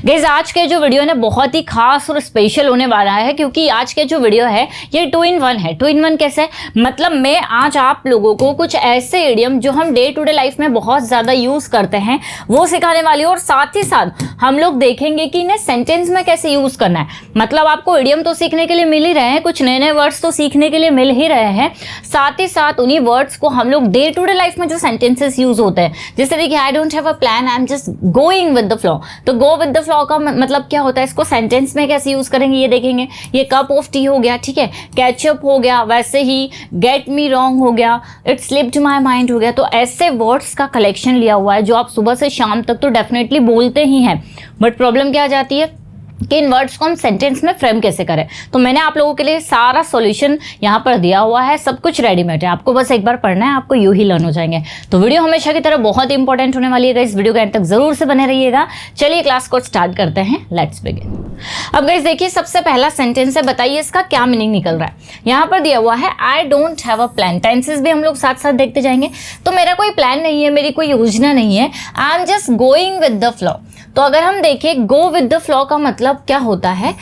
Guys आज के जो वीडियो है ना बहुत ही खास और स्पेशल होने वाला है, क्योंकि आज के जो वीडियो है ये 2 in 1 है। 2 in 1 कैसे? मतलब मैं आज आप लोगों को कुछ ऐसे इडियम जो हम डे टू डे लाइफ में बहुत ज़्यादा यूज़ करते हैं वो सिखाने वाली हूँ, और साथ ही साथ हम लोग देखेंगे कि इन्हें सेंटेंस में कैसे यूज़ करना है। मतलब आपको इडियम तो सीखने के लिए मिल ही रहे हैं, कुछ नए नए वर्ड्स तो सीखने के लिए मिल ही रहे हैं, साथ ही साथ उन्हीं वर्ड्स को हम लोग डे टू डे लाइफ में जो सेंटेंसेस यूज़ होते हैं, जैसे देखिए आई don't have a plan, I am just going with the flow. तो गो विद द फ्लो का मतलब क्या होता है, इसको सेंटेंस में कैसे यूज करेंगे ये देखेंगे। ये कप ऑफ टी हो गया, ठीक है, कैचअप हो गया, वैसे ही गेट मी रॉन्ग हो गया, इट स्लिप्ड माय माइंड हो गया। तो ऐसे वर्ड्स का कलेक्शन लिया हुआ है जो आप सुबह से शाम तक तो डेफिनेटली बोलते ही हैं, बट प्रॉब्लम क्या आ जाती है कि इन वर्ड्स को हम सेंटेंस में फ्रेम कैसे करें। तो मैंने आप लोगों के लिए सारा सॉल्यूशन यहाँ पर दिया हुआ है, सब कुछ रेडीमेड है, आपको बस एक बार पढ़ना है, आपको यूं ही लर्न हो जाएंगे। तो वीडियो हमेशा की तरह बहुत इंपॉर्टेंट होने वाली है, इस वीडियो के एंड तक जरूर से बने रहिएगा। चलिए क्लास को स्टार्ट करते हैं, लेट्स बिगिन। अब गाइस देखिए सबसे पहला सेंटेंस है, बताइए इसका क्या मीनिंग निकल रहा है। यहाँ पर दिया हुआ है I don't have a plan. Tenses भी हम लोग साथ साथ देखते जाएंगे। तो मेरा कोई प्लान नहीं है, मेरी कोई योजना नहीं है, I am just going with the flow. तो अगर हम देखें गो विद द फ्लो का मतलब क्या होता है,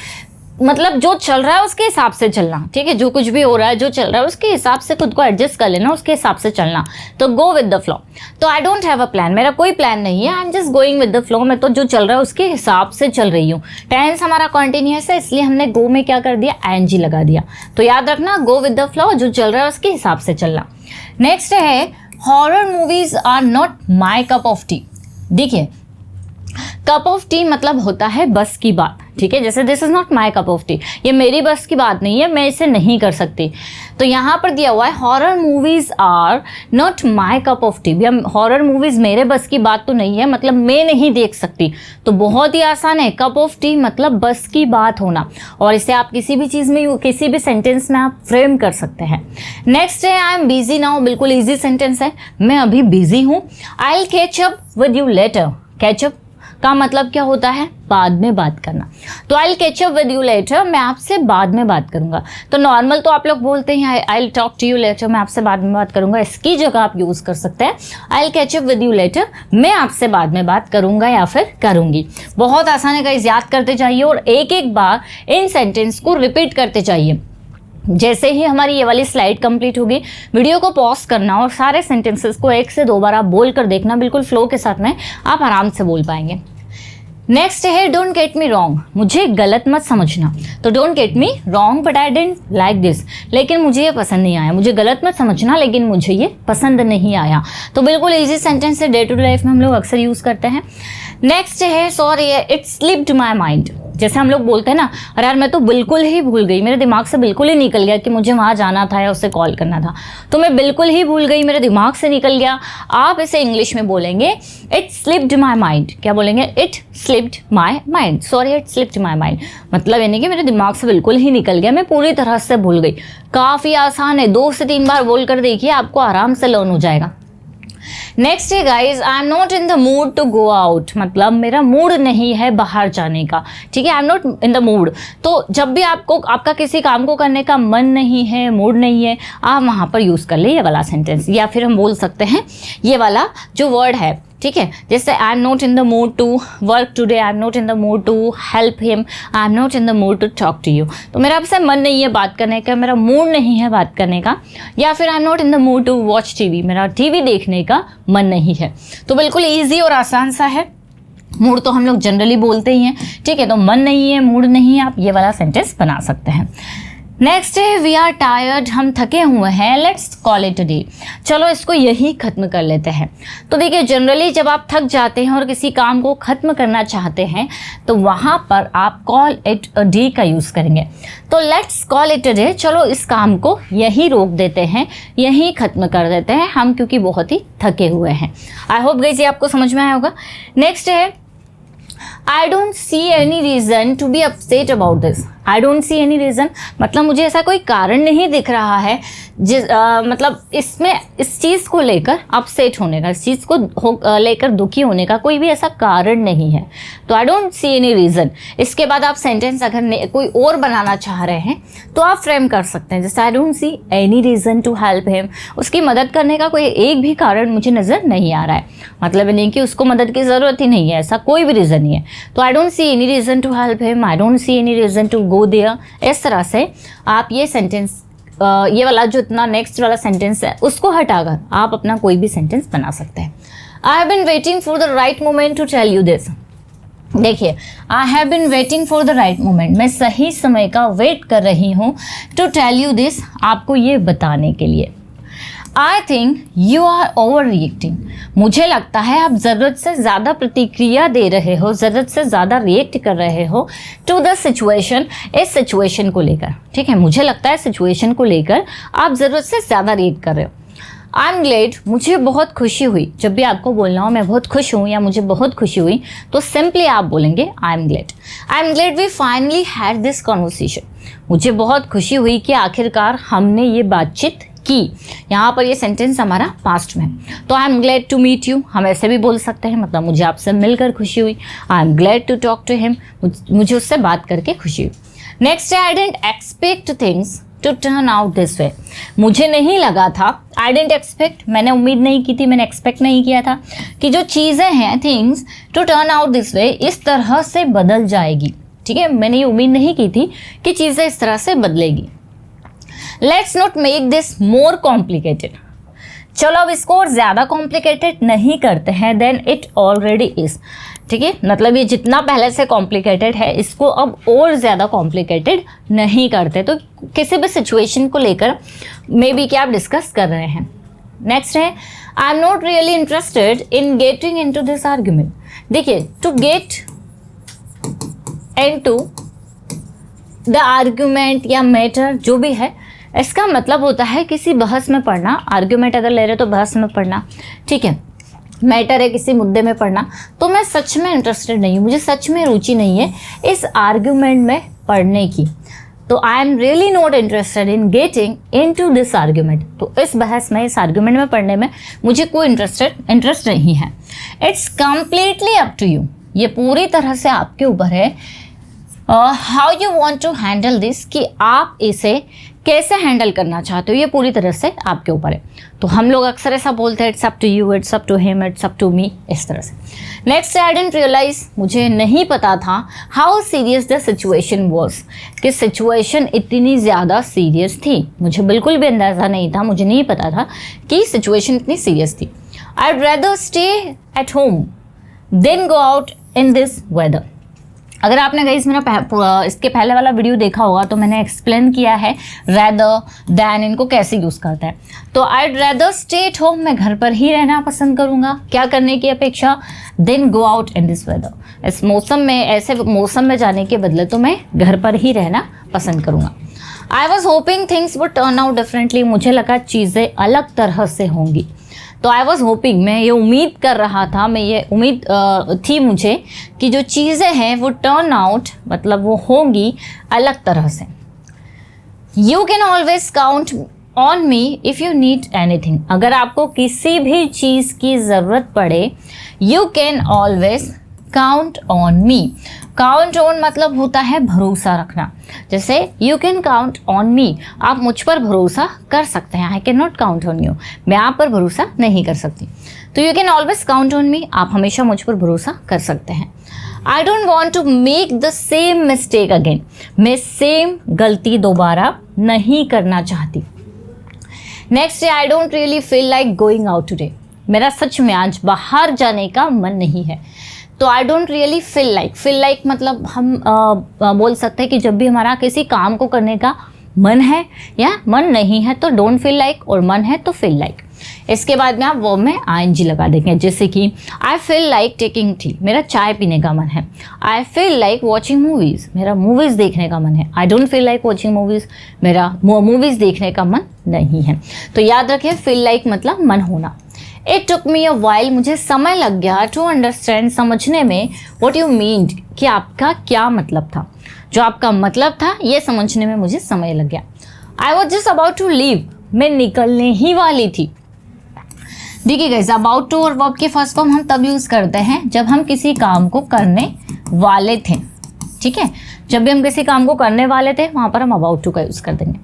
मतलब जो चल रहा है उसके हिसाब से चलना, ठीक है, जो कुछ भी हो रहा है जो चल रहा है उसके हिसाब से खुद को एडजस्ट कर लेना, उसके हिसाब से चलना। तो गो विद द फ्लो। तो I don't have a plan, मेरा कोई प्लान नहीं है, I am just going with the flow, मैं तो जो चल रहा है उसके हिसाब से चल रही हूँ। टेंस हमारा कॉन्टिन्यूअस है, इसलिए हमने गो में क्या कर दिया, आईएनजी लगा दिया। तो याद रखना गो विद द फ्लो, जो चल रहा है उसके हिसाब से चलना। नेक्स्ट है horror movies are not my cup of tea. देखिए कप ऑफ टी मतलब होता है बस की बात, ठीक है, जैसे this is not my cup of tea, ये मेरी बस की बात नहीं है, मैं इसे नहीं कर सकती। तो यहाँ पर दिया हुआ है horror movies are not my cup of tea. Horror movies मेरे बस की बात तो नहीं है, मतलब मैं नहीं देख सकती। तो बहुत ही आसान है, कप ऑफ टी मतलब बस की बात होना, और इसे आप किसी भी चीज़ में, किसी भी सेंटेंस में आप फ्रेम कर सकते हैं। नेक्स्ट है आई एम बिजी नाउ। बिल्कुल ईजी सेंटेंस है, मैं अभी बिजी हूँ। I will catch up with you later. Catch up का मतलब क्या होता है, बाद में बात करना। तो आई will catch up with you later, मैं आपसे बाद में बात करूंगा। तो नॉर्मल तो आप लोग बोलते हैं I will talk to you later, मैं आपसे बाद में बात करूंगा। इसकी जगह आप यूज कर सकते हैं I will catch up with you later, मैं आपसे बाद में बात करूंगा या फिर करूंगी। बहुत आसान है गाइस, याद करते जाइए और एक एक बार इन सेंटेंस को रिपीट करते जाइए। जैसे ही हमारी ये वाली स्लाइड कंप्लीट होगी, वीडियो को पॉज करना और सारे सेंटेंसेस को 1 से 2 बार आप बोल कर देखना, बिल्कुल फ्लो के साथ में आप आराम से बोल पाएंगे। नेक्स्ट है डोंट गेट मी रॉन्ग, मुझे गलत मत समझना। तो don't get me wrong but I didn't like this, लेकिन मुझे ये पसंद नहीं आया। मुझे गलत मत समझना लेकिन मुझे ये पसंद नहीं आया। तो बिल्कुल इजी सेंटेंस है, डे टू डे लाइफ में हम लोग अक्सर यूज़ करते हैं। नेक्स्ट है sorry it slipped my mind. जैसे हम लोग बोलते हैं ना, अरे यार मैं तो बिल्कुल ही भूल गई, मेरे दिमाग से बिल्कुल ही निकल गया कि मुझे वहाँ जाना था या उससे कॉल करना था, तो मैं बिल्कुल ही भूल गई, मेरे दिमाग से निकल गया। आप इसे इंग्लिश में बोलेंगे इट स्लिप्ड माई माइंड। क्या बोलेंगे, it slipped my mind, sorry it slipped my mind, मतलब यानी कि मेरे दिमाग से बिल्कुल ही निकल गया, मैं पूरी तरह से भूल गई। काफ़ी आसान है, 2 से 3 बार बोल कर देखिए, आपको आराम से लर्न हो जाएगा। नेक्स्ट है guys I am not in the mood to go out, मतलब मेरा मूड नहीं है बाहर जाने का, ठीक है, I am not in the mood. तो जब भी आपको आपका किसी काम को करने का मन नहीं है, मूड नहीं है, आप वहाँ पर यूज़ कर ले ये वाला सेंटेंस, या फिर हम बोल सकते हैं ये वाला जो वर्ड है, ठीक है, जैसे I am not in the mood to work today, I am not in the mood to help him, I am not in the mood to talk to you. तो मेरा आपसे मन नहीं है बात करने का, मेरा मूड नहीं है बात करने का। या फिर I am not in the mood to watch TV, मेरा टीवी देखने का मन नहीं है। तो बिल्कुल ईजी और आसान सा है। मूड तो हम लोग जनरली बोलते ही हैं, ठीक है, तो मन नहीं है, मूड नहीं है, आप ये वाला सेंटेंस बना सकते हैं। नेक्स्ट है वी आर टायर्ड, हम थके हुए हैं, let's call it a day. चलो इसको यही खत्म कर लेते हैं। तो देखिए जनरली जब आप थक जाते हैं और किसी काम को ख़त्म करना चाहते हैं तो वहाँ पर आप कॉल इट अ डे का यूज़ करेंगे। तो let's call it a day, चलो इस काम को यही रोक देते हैं, यही खत्म कर देते हैं हम, क्योंकि बहुत ही थके हुए हैं। आई होप गाइस ये आपको समझ में आया होगा। नेक्स्ट है I don't see any reason to be upset about this. I don't see any reason मतलब मुझे ऐसा कोई कारण नहीं दिख रहा है मतलब इसमें इस चीज़ को लेकर अपसेट होने का, इस चीज़ को लेकर दुखी होने का कोई भी ऐसा कारण नहीं है। तो I don't see any reason. इसके बाद आप सेंटेंस अगर कोई और बनाना चाह रहे हैं तो आप फ्रेम कर सकते हैं, जैसे I don't see any reason to help him, उसकी मदद करने का कोई एक भी कारण मुझे नज़र नहीं आ रहा है। मतलब नहीं कि उसको मदद की ज़रूरत ही नहीं है, ऐसा कोई भी रीज़न नहीं है। तो I don't see any reason to help him, I don't see any reason to go there. इस तरह से आप ये सेंटेंस, ये वाला जो इतना नेक्स्ट वाला सेंटेंस है उसको हटाकर आप अपना कोई भी सेंटेंस बना सकते हैं। I have been waiting for the right moment to tell you this. देखिए, I have been waiting for the right moment, मैं सही समय का वेट कर रही हूँ, टू टेल यू दिस, आपको ये बताने के लिए। I think you are over reacting, मुझे लगता है आप ज़रूरत से ज़्यादा प्रतिक्रिया दे रहे हो, ज़रूरत से ज़्यादा रिएक्ट कर रहे हो टू द सिचुएशन, इस सिचुएशन को लेकर। ठीक है, मुझे लगता है सिचुएशन को लेकर आप ज़रूरत से ज़्यादा रिएक्ट कर रहे हो। आई एम ग्लेड, मुझे बहुत खुशी हुई। जब भी आपको बोलना हो मैं बहुत खुश हूँ या मुझे बहुत खुशी हुई, तो सिंपली आप बोलेंगे I am glad. I am glad we finally had this conversation, मुझे बहुत खुशी हुई कि आखिरकार हमने ये बातचीत की। यहाँ पर ये सेंटेंस हमारा पास्ट में है, तो I am glad to meet you, हम ऐसे भी बोल सकते हैं, मतलब मुझे आपसे मिलकर खुशी हुई। I am glad to talk to him, मुझे उससे बात करके खुशी हुई। नेक्स्ट है, I didn't expect things to turn out this way, मुझे नहीं लगा था, आई डेंट एक्सपेक्ट, मैंने उम्मीद नहीं की थी, मैंने एक्सपेक्ट नहीं किया था कि जो चीज़ें हैं, things, to turn out this way, इस तरह से बदल जाएगी। ठीक है, मैंने ये उम्मीद नहीं की थी कि चीज़ें इस तरह से बदलेगी। Let's not make this more complicated, चलो अब इसको और ज़्यादा कॉम्प्लिकेटेड नहीं करते हैं देन इट ऑलरेडी इज़। ठीक है, मतलब ये जितना पहले से कॉम्प्लिकेटेड है इसको अब और ज़्यादा कॉम्प्लिकेटेड नहीं करते। तो किसी भी सिचुएशन को लेकर मे बी क्या आप डिस्कस कर रहे हैं। नेक्स्ट है, I am not really interested in getting into this argument. देखिए, to get into the argument या मैटर जो भी है, इसका मतलब होता है किसी बहस में पढ़ना। आर्ग्यूमेंट अगर ले रहे तो बहस में पढ़ना, ठीक है, मैटर है किसी मुद्दे में पढ़ना। तो मैं सच में इंटरेस्टेड नहीं हूँ, मुझे सच में रुचि नहीं है इस आर्ग्यूमेंट में पढ़ने की। तो I am really not interested in getting into this argument, तो इस बहस में, इस आर्ग्यूमेंट में पढ़ने में मुझे कोई इंटरेस्ट नहीं है। It's completely up to you, ये पूरी तरह से आपके ऊपर है। How you want to handle this, कि आप इसे कैसे हैंडल करना चाहते हो, ये पूरी तरह से आपके ऊपर है। तो हम लोग अक्सर ऐसा बोलते हैं, it's up to you, it's up to him, it's up to me, इस तरह से। नेक्स्ट, आई डिडंट रियलाइज, मुझे नहीं पता था how serious the situation was, कि सिचुएशन इतनी ज़्यादा सीरियस थी। मुझे बिल्कुल भी अंदाज़ा नहीं था, मुझे नहीं पता था कि सिचुएशन इतनी सीरियस थी। I rather stay at home than go out in this weather. अगर आपने गाइस मेरा इसके पहले वाला वीडियो देखा होगा तो मैंने एक्सप्लेन किया है रेदर दैन इनको कैसे यूज़ करता है। तो आई रेदर स्टे एट होम, मैं घर पर ही रहना पसंद करूँगा, क्या करने की अपेक्षा, than go out in this weather, इस मौसम में, ऐसे मौसम में जाने के बदले तो मैं घर पर ही रहना पसंद करूँगा। I was hoping things would turn out differently, मुझे लगा चीज़ें अलग तरह से होंगी। तो आई वॉज होपिंग, मैं ये उम्मीद कर रहा था, मैं ये उम्मीद थी मुझे कि जो चीज़ें हैं वो टर्न आउट, मतलब वो होंगी अलग तरह से। You can always count on me if you need anything, अगर आपको किसी भी चीज़ की ज़रूरत पड़े, you can always count on me. Count on मतलब होता है भरोसा रखना, जैसे you can count on me, आप मुझ पर भरोसा कर सकते हैं। I can not count on you, मैं आप पर भरोसा नहीं कर सकती। तो you can always count on me, आप हमेशा मुझ पर भरोसा कर सकते हैं। I don't want to make the same mistake again, मैं सेम गलती दोबारा नहीं करना चाहती। नेक्स्ट है, I don't really feel like going out today, मेरा सच में आज बाहर जाने का मन नहीं है। तो I don't really feel like मतलब हम बोल सकते हैं कि जब भी हमारा किसी काम को करने का मन है या मन नहीं है तो डोंट फील लाइक, और मन है तो फील लाइक। इसके बाद में आप वर्ब में आईएनजी लगा देंगे, जैसे कि I feel like taking tea, मेरा चाय पीने का मन है। I feel like watching movies, मेरा मूवीज़ देखने का मन है। I don't feel like watching movies, मेरा मूवीज़ देखने का मन नहीं है। तो याद रखिए, फील लाइक मतलब मन होना। It took me a while, मुझे समय लग गया, टू अंडरस्टैंड, समझने में, व्हाट यू मीन, कि आपका क्या मतलब था, जो आपका मतलब था ये समझने में मुझे समय लग गया। I was just about to leave, मैं निकलने ही वाली थी। देखिए गाइस, अबाउट टू और वर्ब के फर्स्ट फॉर्म हम तब यूज़ करते हैं जब हम किसी काम को करने वाले थे। ठीक है, जब भी हम किसी काम को करने वाले थे वहाँ पर हम अबाउट टू का यूज़ कर देंगे,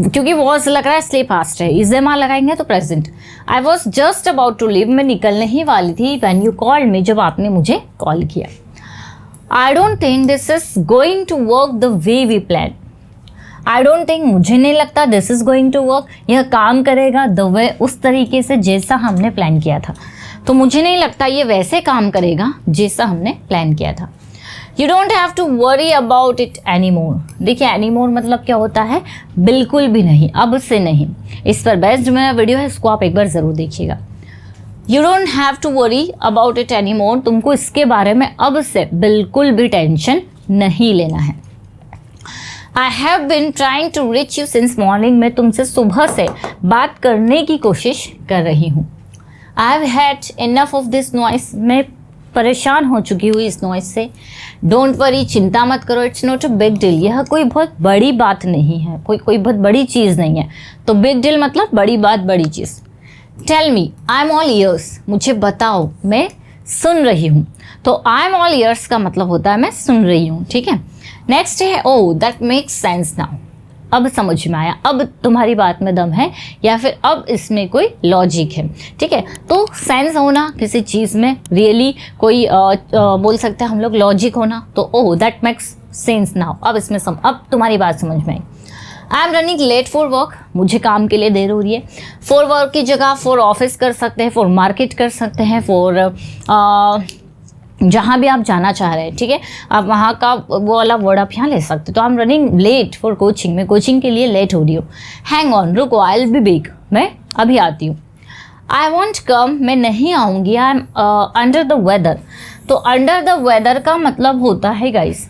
क्योंकि वॉज लग रहा है इसलिए पास्ट है। इज़ेमा लगाएंगे तो present. I was just about to leave, मैं निकलने ही वाली थी, व्हेन यू कॉल्ड मी, जब आपने मुझे कॉल किया। I don't think this is going to work the way we plan. I don't think, मुझे नहीं लगता this is going to work, यह काम करेगा द वे, उस तरीके से जैसा हमने प्लान किया था। तो मुझे नहीं लगता ये वैसे काम करेगा जैसा हमने प्लान किया था। You don't have to worry about it any more. देखिए एनी मोर मतलब क्या होता है, बिल्कुल भी नहीं, अब से नहीं। इस पर बेस्ड मेरा वीडियो है, इसको आप एक बार ज़रूर देखिएगा। You don't have to worry about it any more, तुमको इसके बारे में अब से बिल्कुल भी टेंशन नहीं लेना है। I have been trying to reach you since morning, मैं तुमसे सुबह से बात करने की कोशिश कर रही हूँ। I have had enough of this noise, मैं परेशान हो चुकी हूँ इस नॉइस से। डोंट वरी, चिंता मत करो, it's not a big deal, यह कोई बहुत बड़ी बात नहीं है, कोई बहुत बड़ी चीज़ नहीं है। तो बिग डील मतलब बड़ी बात, बड़ी चीज़। Tell me, I am all ears, मुझे बताओ, मैं सुन रही हूँ। तो आई एम ऑल ईयर्स का मतलब होता है मैं सुन रही हूँ, ठीक है। नेक्स्ट है ओ दैट मेक्स सेंस नाउ, अब समझ में आया, अब तुम्हारी बात में दम है, या फिर अब इसमें कोई लॉजिक है, ठीक है। तो सेंस होना किसी चीज़ में, रियली कोई बोल सकते हैं हम लोग लॉजिक होना, तो oh that makes sense now, अब इसमें अब तुम्हारी बात समझ में आई। I am running late for work, मुझे काम के लिए देर हो रही है। फॉर वर्क की जगह फॉर ऑफिस कर सकते हैं, फॉर मार्केट कर सकते हैं, फॉर जहाँ भी आप जाना चाह रहे हैं, ठीक है, आप वहाँ का वो वाला वर्ड आप यहाँ ले सकते हो। तो I am running late for coaching, मैं कोचिंग के लिए लेट हो रही हूँ। हैंग ऑन, रुको, आई विल बी बैक, मैं अभी आती हूँ। आई वॉन्ट कम, मैं नहीं आऊँगी। I am under the weather, तो अंडर द वेदर का मतलब होता है गाइस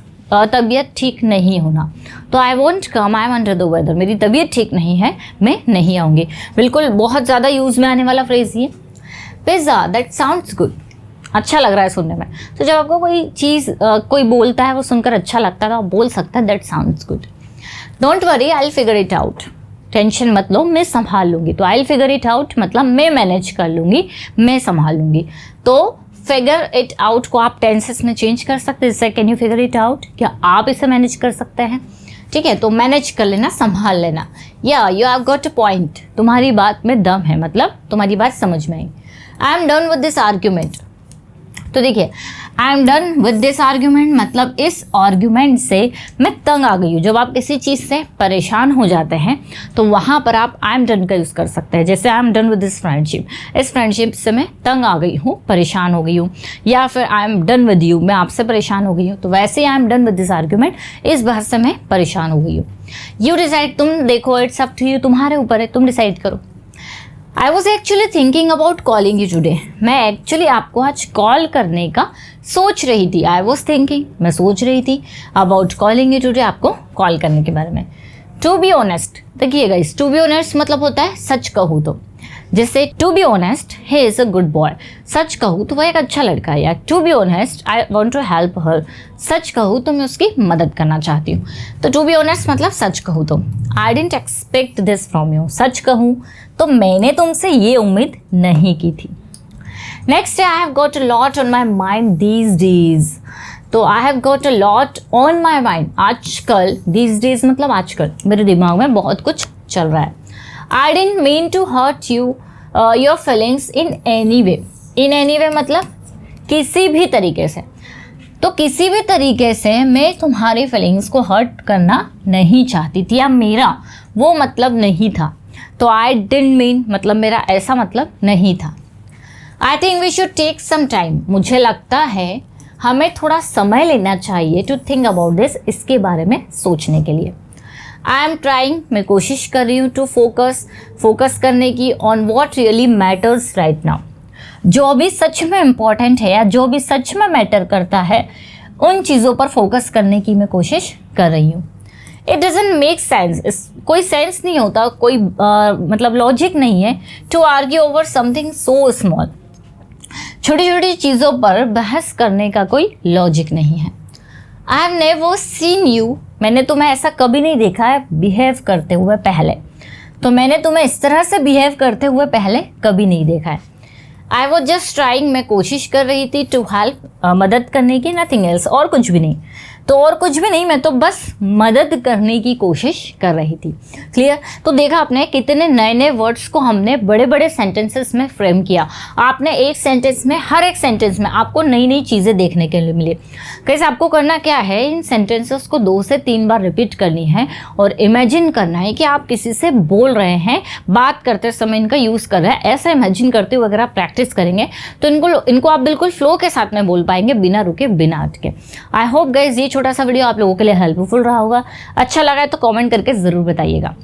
तबीयत ठीक नहीं होना। तो I won't come, I am under the weather, मेरी तबीयत ठीक नहीं है, मैं नहीं आऊँगी। बिल्कुल बहुत ज़्यादा यूज़ में आने वाला फ्रेज़ ये। पिज़्ज़ा, दैट साउंड्स गुड, अच्छा लग रहा है सुनने में। तो जब आपको कोई चीज़ कोई बोलता है वो सुनकर अच्छा लगता है तो आप बोल सकते हैं that sounds good. Don't worry, I will figure it out, tension मत लो, मैं संभाल लूँगी। तो I will figure it out मतलब मैं मैनेज कर लूँगी, मैं संभाल लूँगी। तो फिगर इट आउट को आप टेंसेस में चेंज कर सकते हैं, जैसे can you figure it out, क्या आप इसे मैनेज कर सकते हैं, ठीक है। तो मैनेज कर लेना, संभाल लेना। या you have got a point, तुम्हारी बात में दम है, मतलब तुम्हारी बात समझ में आई। I am done with this argument, तो देखिए I am done with this argument मतलब इस आर्ग्यूमेंट से मैं तंग आ गई हूँ। जब आप किसी चीज़ से परेशान हो जाते हैं तो वहाँ पर आप आई एम डन का यूज़ कर सकते हैं। जैसे I am done with this friendship, इस फ्रेंडशिप से मैं तंग आ गई हूँ, परेशान हो गई हूँ। या फिर I am done with you, मैं आपसे परेशान हो गई हूँ। तो वैसे ही I am done with this argument, इस बात से मैं परेशान हो गई हूँ। यू डिसाइड, तुम देखो, इट्स अप टू यू, तुम्हारे ऊपर है, तुम डिसाइड करो। I was actually thinking about calling you today, मैं एक्चुअली आपको आज कॉल करने का सोच रही थी। आई वॉज थिंकिंग, मैं सोच रही थी, अबाउट कॉलिंग यू टुडे, आपको कॉल करने के बारे में। टू बी ऑनेस्ट, देखिएगा इस टू बी ऑनेस्ट मतलब होता है सच कहूँ तो। जैसे to be honest he is a good boy, सच कहूँ तो वह एक अच्छा लड़का है। या to be honest I want to help her, सच कहूँ तो मैं उसकी मदद करना चाहती हूँ। तो टू बी ऑनेस्ट मतलब सच कहूँ तो। I didn't expect this from you, सच कहूँ तो मैंने तुमसे ये उम्मीद नहीं की थी। नेक्स्ट है I have got a lot on my mind these days, तो I have got a lot on my mind, आजकल, दीज डेज मतलब आजकल मेरे दिमाग में बहुत कुछ चल रहा है। I didn't mean to hurt you your feelings in any way, in any way मतलब किसी भी तरीके से। तो किसी भी तरीके से मैं तुम्हारी फीलिंग्स को हर्ट करना नहीं चाहती थी, या मेरा वो मतलब नहीं था। तो आई डिडंट मीन मतलब मेरा ऐसा मतलब नहीं था। I think we should take some time, मुझे लगता है हमें थोड़ा समय लेना चाहिए टू थिंक अबाउट दिस, इसके बारे में सोचने के लिए। आई एम ट्राइंग, मैं कोशिश कर रही हूँ टू फोकस करने की on what really matters right now, जो भी सच में इम्पॉर्टेंट है या जो भी सच में मैटर करता है उन चीज़ों पर फोकस करने की मैं कोशिश कर रही हूँ। इट डजंट मेक सेंस, कोई सेंस नहीं होता, कोई मतलब लॉजिक नहीं है to argue over something so small, छोटी छोटी चीज़ों पर बहस करने का कोई लॉजिक नहीं है। I have never seen you, मैंने तुम्हें ऐसा कभी नहीं देखा है बिहेव करते हुए पहले, तो मैंने तुम्हें इस तरह से बिहेव करते हुए पहले कभी नहीं देखा है। आई वॉज जस्ट ट्राइंग, मैं कोशिश कर रही थी टू हेल्प, मदद करने की, नथिंग एल्स, और कुछ भी नहीं। तो और कुछ भी नहीं, मैं तो बस मदद करने की कोशिश कर रही थी। क्लियर? तो देखा आपने कितने नए नए वर्ड्स को हमने बड़े बड़े सेंटेंसेस में फ्रेम किया। आपने एक सेंटेंस में, हर एक सेंटेंस में आपको नई नई चीज़ें देखने के लिए मिली। कैसे आपको करना क्या है, इन सेंटेंसेस को 2 से 3 बार रिपीट करनी है और इमेजिन करना है कि आप किसी से बोल रहे हैं, बात करते समय इनका यूज़ कर रहे हैं। ऐसा इमेजिन करते हुए अगर आप प्रैक्टिस करेंगे तो इनको आप बिल्कुल फ्लो के साथ में बोल पाएंगे, बिना रुके, बिना अटके। आई होप गाइज ये छोटा सा वीडियो आप लोगों के लिए हेल्पफुल रहा होगा। अच्छा लगा है तो कमेंट करके ज़रूर बताइएगा।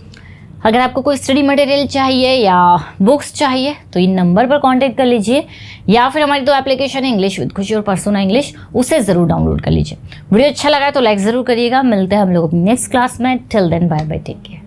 अगर आपको कोई स्टडी मटेरियल चाहिए या बुक्स चाहिए तो इन नंबर पर कांटेक्ट कर लीजिए, या फिर हमारी 2 एप्लीकेशन है, इंग्लिश विद खुशी और पर्सोना इंग्लिश, उसे ज़रूर डाउनलोड कर लीजिए। वीडियो अच्छा लगा है तो लाइक ज़रूर करिएगा। मिलते हैं हम लोग अपनी नेक्स्ट क्लास में। Till then bye bye, take care.